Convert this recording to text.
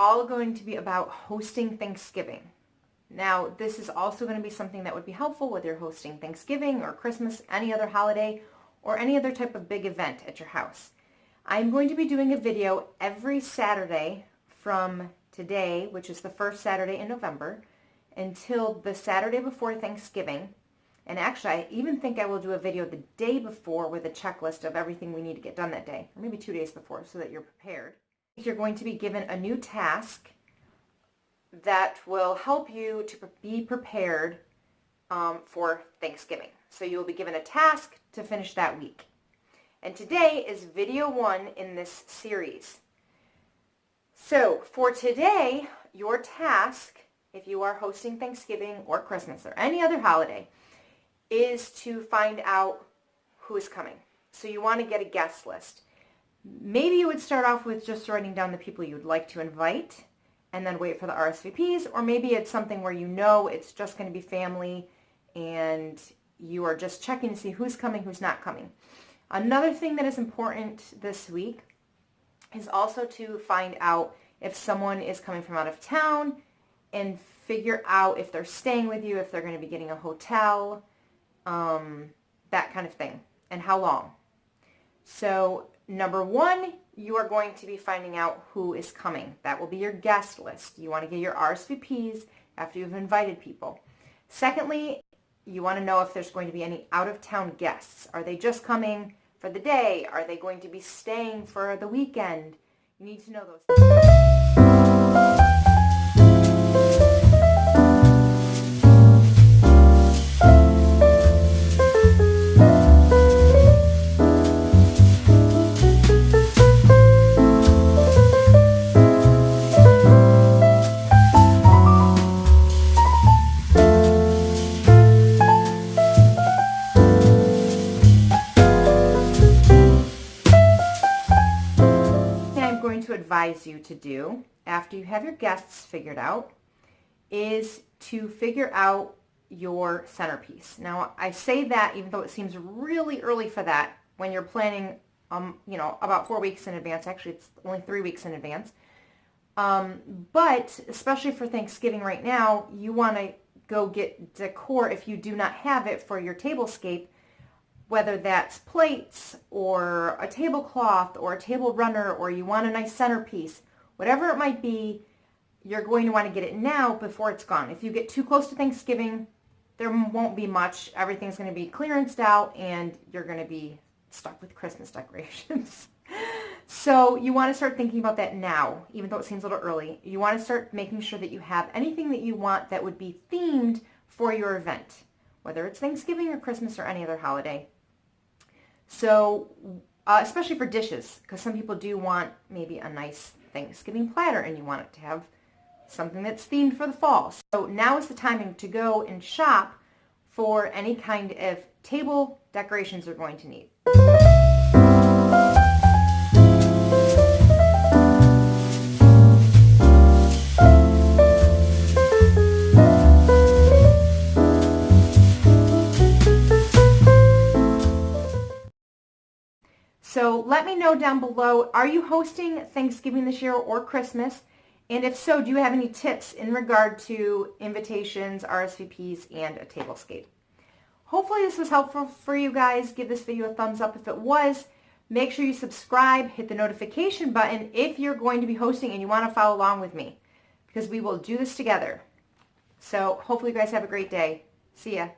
all going to be about hosting Thanksgiving. Now, this is also going to be something that would be helpful whether you're hosting Thanksgiving or Christmas, any other holiday, or any other type of big event at your house. I'm going to be doing a video every Saturday from today, which is the first Saturday in November, until the Saturday before Thanksgiving. And actually, I even think I will do a video the day before with a checklist of everything we need to get done that day, or maybe 2 days before, so that you're prepared. You're going to be given a new task that will help you to be prepared for Thanksgiving. So you'll be given a task to finish that week. And today is video 1 in this series. So for today, your task, if you are hosting Thanksgiving or Christmas or any other holiday, is to find out who is coming. So you want to get a guest list. Maybe you would start off with just writing down the people you'd like to invite and then wait for the RSVPs, or maybe it's something where you know it's just going to be family and you are just checking to see who's coming, who's not coming. Another thing that is important this week is also to find out if someone is coming from out of town and figure out if they're staying with you, if they're going to be getting a hotel, that kind of thing, and how long. So number 1, you are going to be finding out who is coming. That will be your guest list. You want to get your RSVPs after you've invited people. Secondly, you want to know if there's going to be any out-of-town guests. Are they just coming for the day? Are they going to be staying for the weekend? You need to know those things. To advise you to do after you have your guests figured out is to figure out your centerpiece. Now, I say that even though it seems really early for that when you're planning, about 4 weeks in advance. Actually, it's only 3 weeks in advance. But especially for Thanksgiving right now, you want to go get decor if you do not have it for your tablescape, whether that's plates or a tablecloth or a table runner, or you want a nice centerpiece, whatever it might be, you're going to want to get it now before it's gone. If you get too close to Thanksgiving, there won't be much. Everything's going to be clearanced out and you're going to be stuck with Christmas decorations. So you want to start thinking about that now, even though it seems a little early. You want to start making sure that you have anything that you want that would be themed for your event, whether it's Thanksgiving or Christmas or any other holiday. So, especially for dishes, because some people do want maybe a nice Thanksgiving platter and you want it to have something that's themed for the fall. So now is the timing to go and shop for any kind of table decorations you're going to need. So let me know down below, are you hosting Thanksgiving this year or Christmas? And if so, do you have any tips in regard to invitations, RSVPs, and a tablescape? Hopefully this was helpful for you guys. Give this video a thumbs up if it was. Make sure you subscribe, hit the notification button if you're going to be hosting and you want to follow along with me, because we will do this together. So hopefully you guys have a great day. See ya.